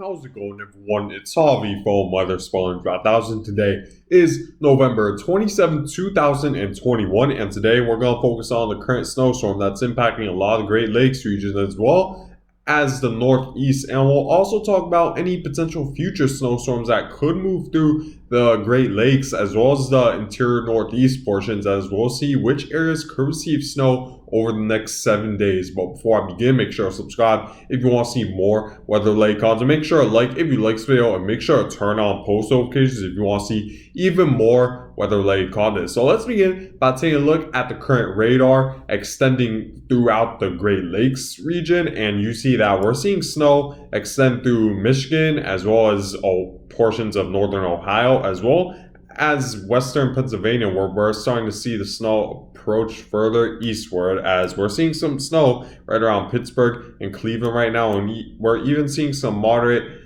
How's it going, everyone? It's Harvey from Weather Spawning 5000. Today is November 27th, 2021, and today we're going to focus on the current snowstorm that's impacting a lot of the Great Lakes region as well as the Northeast. And we'll also talk about any potential future snowstorms that could move through the Great Lakes as well as the interior Northeast portions, as we'll see which areas could receive snow over the next 7 days. But before I begin, make sure to subscribe if you want to see more weather-related content. Make sure to like if you like this video, and make sure to turn on post notifications if you want to see even more weather-related content. So let's begin by taking a look at the current radar extending throughout the Great Lakes region, and you see that we're seeing snow extend through Michigan as well as portions of northern Ohio as well as western Pennsylvania, where we're starting to see the snow approach further eastward, as we're seeing some snow right around Pittsburgh and Cleveland right now, and we're even seeing some moderate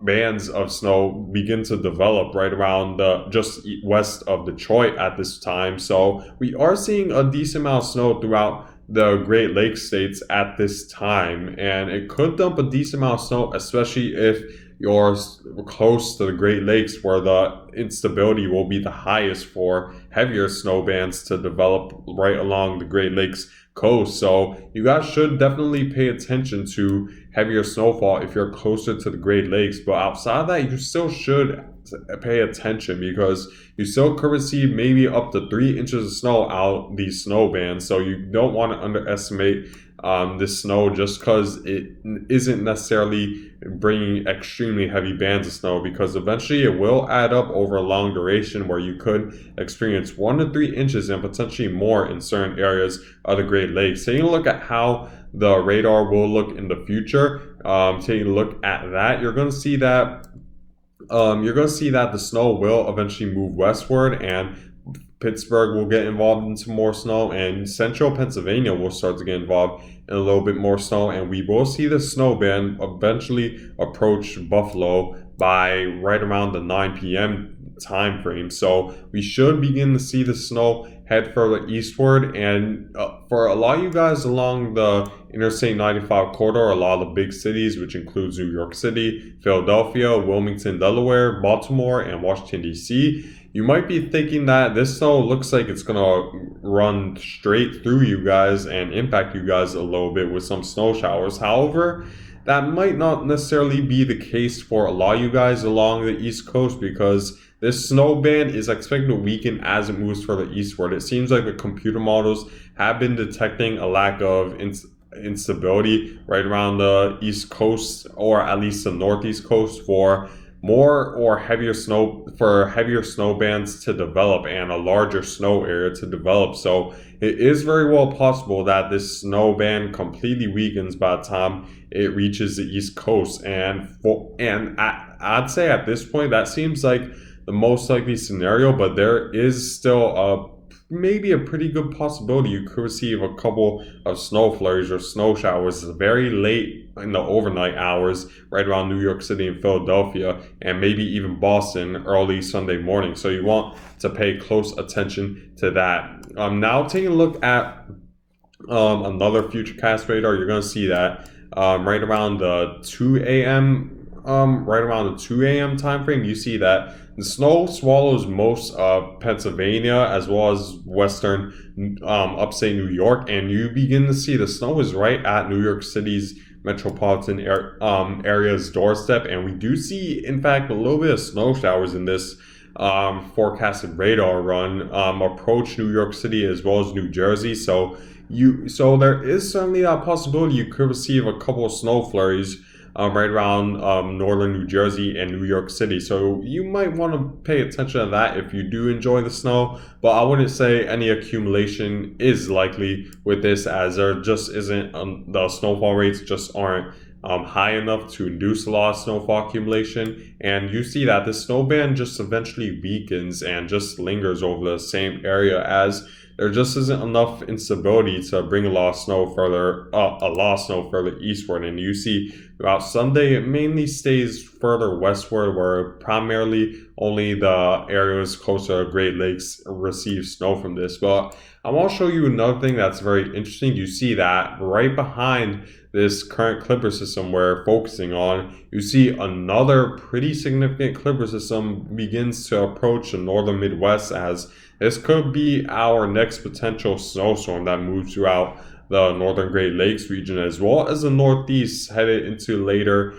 bands of snow begin to develop right around just west of Detroit at this time. So we are seeing a decent amount of snow throughout the Great Lakes states at this time, and it could dump a decent amount of snow, especially if you're close to the Great Lakes, where the instability will be the highest for heavier snow bands to develop right along the Great Lakes coast. So you guys should definitely pay attention to heavier snowfall if you're closer to the Great Lakes. But outside of that, you still should pay attention, because you still could receive maybe up to 3 inches of snow out these snow bands. So you don't want to underestimate this snow just because it isn't necessarily bringing extremely heavy bands of snow, because eventually it will add up over a long duration where you could experience 1 to 3 inches and potentially more in certain areas of the Great Lakes. Taking a look at how the radar will look in the future, taking a look at that, you're going to see that the snow will eventually move westward, and Pittsburgh will get involved into more snow, and central Pennsylvania will start to get involved in a little bit more snow, and we will see the snow band eventually approach Buffalo by right around the 9 p.m. time frame. So we should begin to see the snow head further eastward, and for a lot of you guys along the Interstate 95 corridor, a lot of the big cities, which includes New York City, Philadelphia, Wilmington, Delaware, Baltimore, and Washington, D.C., you might be thinking that this snow looks like it's going to run straight through you guys and impact you guys a little bit with some snow showers. However, that might not necessarily be the case for a lot of you guys along the East Coast, because this snow band is expected to weaken as it moves further eastward. It seems like the computer models have been detecting a lack of instability right around the East Coast, or at least the Northeast coast, for more or heavier snow bands to develop and a larger snow area to develop. So it is very well possible that this snow band completely weakens by the time it reaches the East Coast, and I'd say at this point that seems like the most likely scenario, but there is still maybe a pretty good possibility you could receive a couple of snow flurries or snow showers very late in the overnight hours right around New York City and Philadelphia, and maybe even Boston early Sunday morning. So you want to pay close attention to that. Now taking a look at another Futurecast radar, you're going to see that right around the 2 a.m. Right around the 2 a.m. time frame, you see that the snow swallows most of Pennsylvania as well as western upstate New York, and you begin to see the snow is right at New York City's metropolitan area's doorstep, and we do see, in fact, a little bit of snow showers in this forecasted radar run approach New York City as well as New Jersey. So there is certainly a possibility you could receive a couple of snow flurries right around northern New Jersey and New York City. So you might want to pay attention to that if you do enjoy the snow, but I wouldn't say any accumulation is likely with this, as there just isn't, the snowfall rates just aren't high enough to induce a lot of snowfall accumulation. And you see that the snow band just eventually weakens and just lingers over the same area, as there just isn't enough instability to bring a lot of snow further eastward. And you see throughout Sunday, it mainly stays further westward, where primarily only the areas closer to Great Lakes receive snow from this. But I want to show you another thing that's very interesting. You see that right behind this current clipper system we're focusing on, you see another pretty significant clipper system begins to approach the northern Midwest, as this could be our next potential snowstorm that moves throughout the northern Great Lakes region, as well as the Northeast, headed into later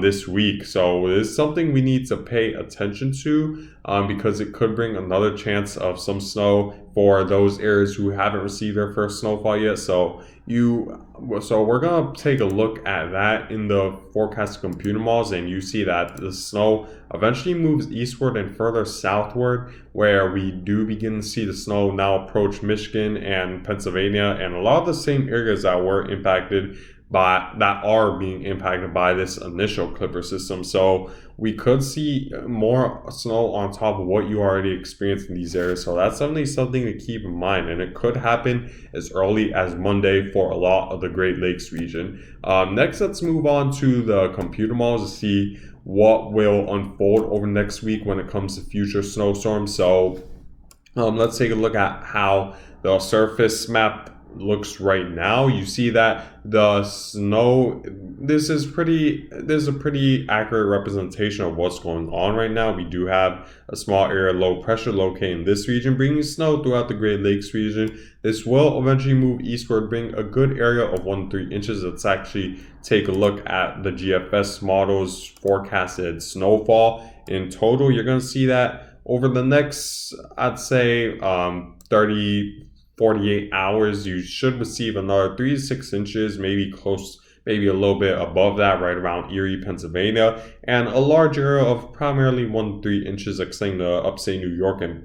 this week. So it is something we need to pay attention to, because it could bring another chance of some snow for those areas who haven't received their first snowfall yet. So we're gonna take a look at that in the forecast computer models, and you see that the snow eventually moves eastward and further southward, where we do begin to see the snow now approach Michigan and Pennsylvania, and a lot of the same areas that were impacted that are being impacted by this initial clipper system. So we could see more snow on top of what you already experienced in these areas. So that's definitely something to keep in mind, and it could happen as early as Monday for a lot of the Great Lakes region. Next, let's move on to the computer models to see what will unfold over next week when it comes to future snowstorms. So let's take a look at how the surface map looks right now. You see that the snow, this is a pretty accurate representation of what's going on right now. We do have a small area of low pressure located in this region, bringing snow throughout the Great Lakes region. This will eventually move eastward, bring a good area of 1 to 3 inches. Let's actually take a look at the GFS models forecasted snowfall. In total, you're going to see that over the next, I'd say 48 hours, you should receive another 3 to 6 inches, maybe a little bit above that, right around Erie, Pennsylvania, and a large area of primarily 1 to 3 inches extending to upstate New York and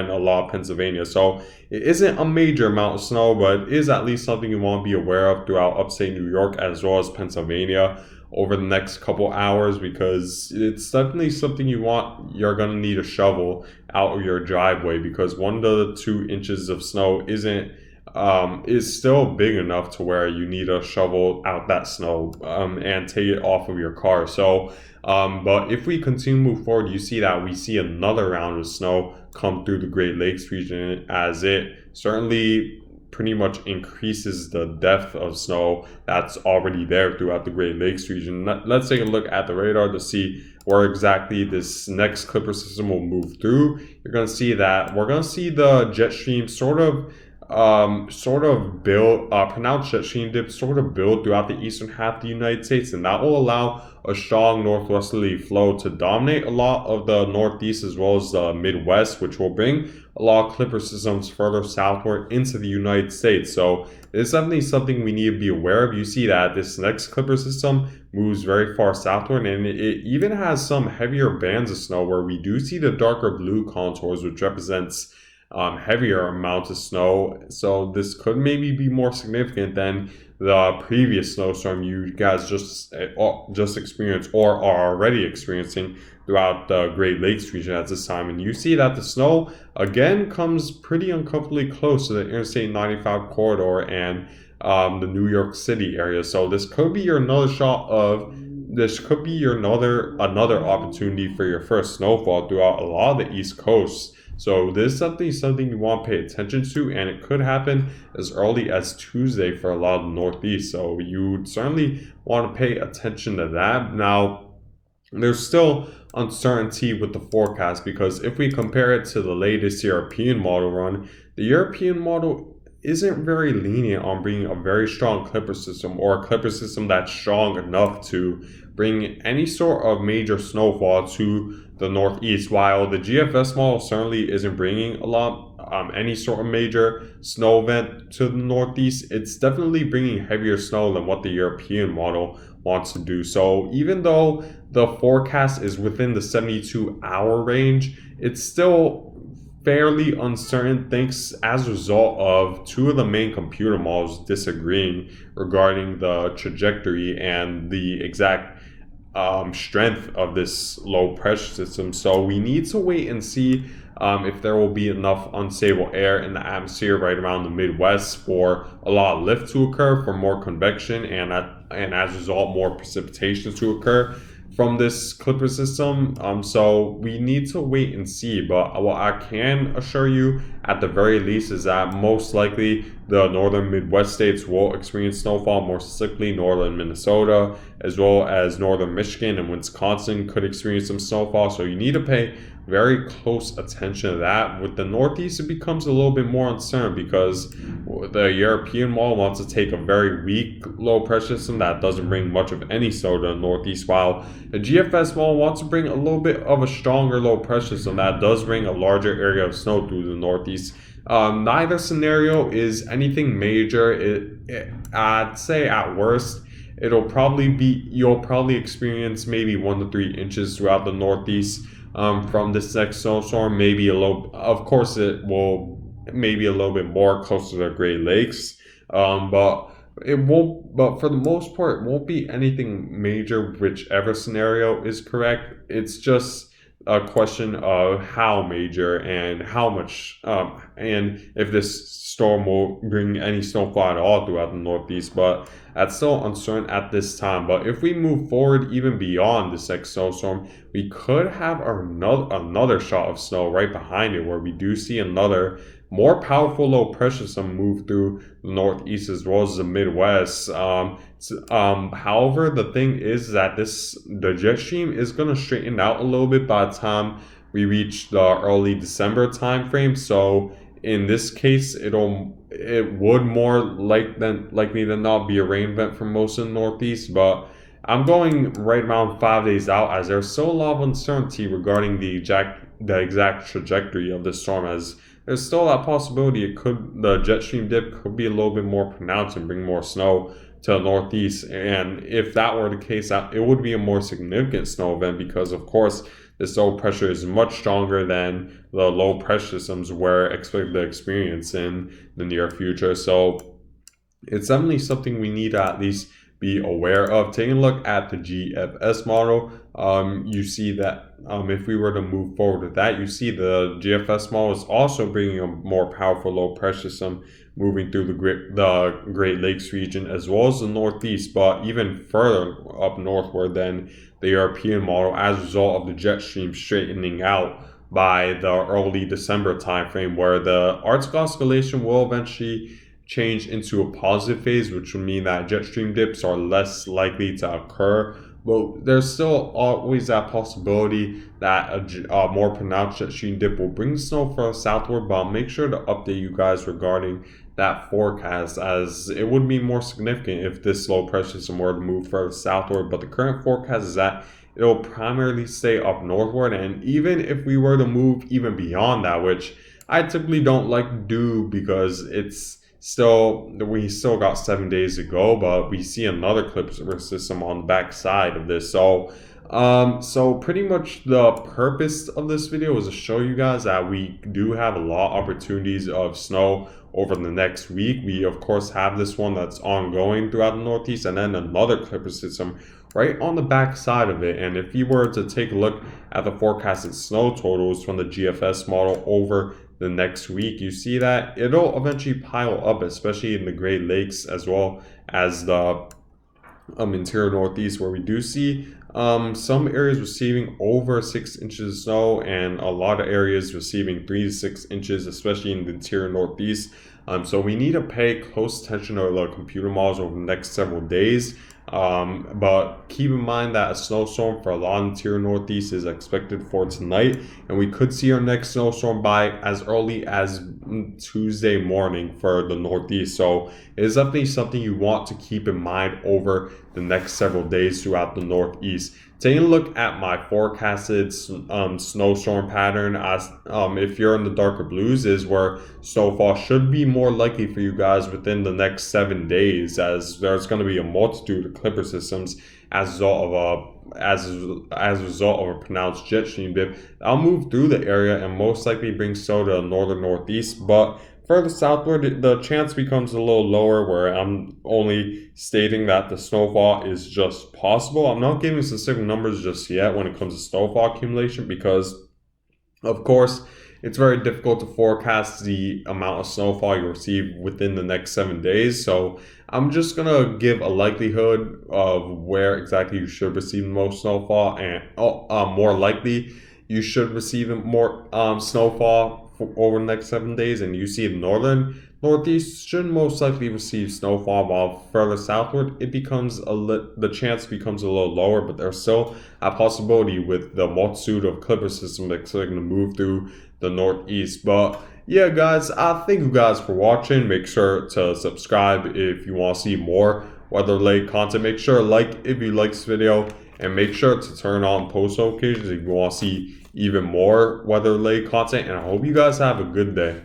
a lot of Pennsylvania. So it isn't a major amount of snow, but it is at least something you want to be aware of throughout upstate New York as well as Pennsylvania over the next couple hours, because it's definitely something you're going to need a shovel out of your driveway, because 1 to 2 inches of snow is still big enough to where you need to shovel out that snow and take it off of your car. So but if we continue to move forward, you see that we see another round of snow come through the Great Lakes region, as it certainly pretty much increases the depth of snow that's already there throughout the Great Lakes region. Let's take a look at the radar to see where exactly this next clipper system will move through. You're going to see that we're going to see the jet stream sort of build, pronounced jet stream dip sort of build throughout the eastern half of the United States, and that will allow a strong northwesterly flow to dominate a lot of the Northeast as well as the Midwest, which will bring a lot of clipper systems further southward into the United States. So it's definitely something we need to be aware of. You see that this next clipper system moves very far southward, and it even has some heavier bands of snow where we do see the darker blue contours, which represents heavier amounts of snow. So this could maybe be more significant than the previous snowstorm you guys just experienced or are already experiencing throughout the Great Lakes region at this time. And you see that the snow again comes pretty uncomfortably close to the Interstate 95 corridor and the New York City area. So this could be another opportunity for your first snowfall throughout a lot of the East Coast. So this is something you want to pay attention to, and it could happen as early as Tuesday for a lot of the Northeast. So you certainly want to pay attention to that. Now, there's still uncertainty with the forecast, because if we compare it to the latest European model run, the European model isn't very lenient on bringing a very strong clipper system, or a clipper system that's strong enough to bring any sort of major snowfall to the Northeast. While the GFS model certainly isn't bringing any sort of major snow event to the Northeast, it's definitely bringing heavier snow than what the European model wants to do. So even though the forecast is within the 72-hour range, it's still fairly uncertain, thanks as a result of two of the main computer models disagreeing regarding the trajectory and the exact strength of this low pressure system. So we need to wait and see if there will be enough unstable air in the atmosphere right around the Midwest for a lot of lift to occur, for more convection, and as a result more precipitation to occur from this clipper system. So we need to wait and see, but what I can assure you at the very least is that most likely the northern Midwest states will experience snowfall, more specifically northern Minnesota, as well as northern Michigan and Wisconsin could experience some snowfall. So you need to pay very close attention to that. With the Northeast, it becomes a little bit more uncertain because the European model wants to take a very weak low pressure system that doesn't bring much of any snow to the Northeast, while the GFS model wants to bring a little bit of a stronger low pressure system that does bring a larger area of snow through the Northeast. Neither scenario is anything major. I'd say at worst, you'll probably experience maybe 1 to 3 inches throughout the Northeast from this next snowstorm. Maybe of course, it will maybe a little bit more close to the Great Lakes, but it won't. But for the most part, it won't be anything major, whichever scenario is correct. It's just a question of how major and how much, and if this storm will bring any snowfall at all throughout the Northeast. But that's still uncertain at this time. But if we move forward even beyond this next snowstorm, we could have another shot of snow right behind it, where we do see another more powerful low pressure system move through the Northeast as well as the Midwest. However, the thing is that the jet stream is going to straighten out a little bit by the time we reach the early December time frame. So in this case, it would more likely than not be a rain event for most of the Northeast, but I'm going right around 5 days out, as there's still a lot of uncertainty regarding the exact trajectory of the storm, as there's still that possibility the jet stream dip could be a little bit more pronounced and bring more snow to the Northeast. And if that were the case, it would be a more significant snow event, because of course this low pressure is much stronger than the low pressure systems we're expected to experience in the near future. So it's definitely something we need to at least be aware of. Taking a look at the GFS model, you see that if we were to move forward with that, you see the GFS model is also bringing a more powerful low pressure system moving through the Great Lakes region as well as the Northeast, but even further up northward than the European model, as a result of the jet stream straightening out by the early December timeframe, where the Arctic oscillation will eventually change into a positive phase, which would mean that jet stream dips are less likely to occur. But there's still always that possibility that a more pronounced jet stream dip will bring snow further southward. But I'll make sure to update you guys regarding that forecast, as it would be more significant if this low pressure system were to move further southward. But the current forecast is that it'll primarily stay up northward, and even if we were to move even beyond that, which I typically don't like to do because we still got 7 days to go, but we see another clipper system on the back side of this. So pretty much the purpose of this video was to show you guys that we do have a lot of opportunities of snow over the next week. We of course have this one that's ongoing throughout the Northeast, and then another clipper system right on the back side of it. And if you were to take a look at the forecasted snow totals from the GFS model over the next week, you see that it'll eventually pile up, especially in the Great Lakes as well as the interior Northeast, where we do see some areas receiving over 6 inches of snow and a lot of areas receiving 3 to 6 inches, especially in the interior Northeast. So we need to pay close attention to the computer models over the next several days. But keep in mind that a snowstorm for a lot of interior Northeast is expected for tonight, and we could see our next snowstorm by as early as Tuesday morning for the Northeast. So it is definitely something you want to keep in mind over the next several days throughout the Northeast. Taking a look at my forecasted snowstorm pattern, as if you're in the darker blues, is where snowfall should be more likely for you guys within the next 7 days, as there's going to be a multitude of clipper systems as a result of a pronounced jet stream dip. I'll move through the area and most likely bring snow to the northern Northeast, but further southward, the chance becomes a little lower, where I'm only stating that the snowfall is just possible. I'm not giving specific numbers just yet when it comes to snowfall accumulation, because, of course, it's very difficult to forecast the amount of snowfall you receive within the next 7 days. So I'm just going to give a likelihood of where exactly you should receive the most snowfall, and more likely you should receive more snowfall over the next 7 days, and you see the northern northeast should most likely receive snowfall, while further southward the chance becomes a little lower, but there's still a possibility with the multitude of clipper systems that's going to move through the northeast. But yeah, guys, I thank you guys for watching. Make sure to subscribe if you want to see more weather-related content. Make sure to like if you like this video, and make sure to turn on post notifications if you want to see even more weather-related content. And I hope you guys have a good day.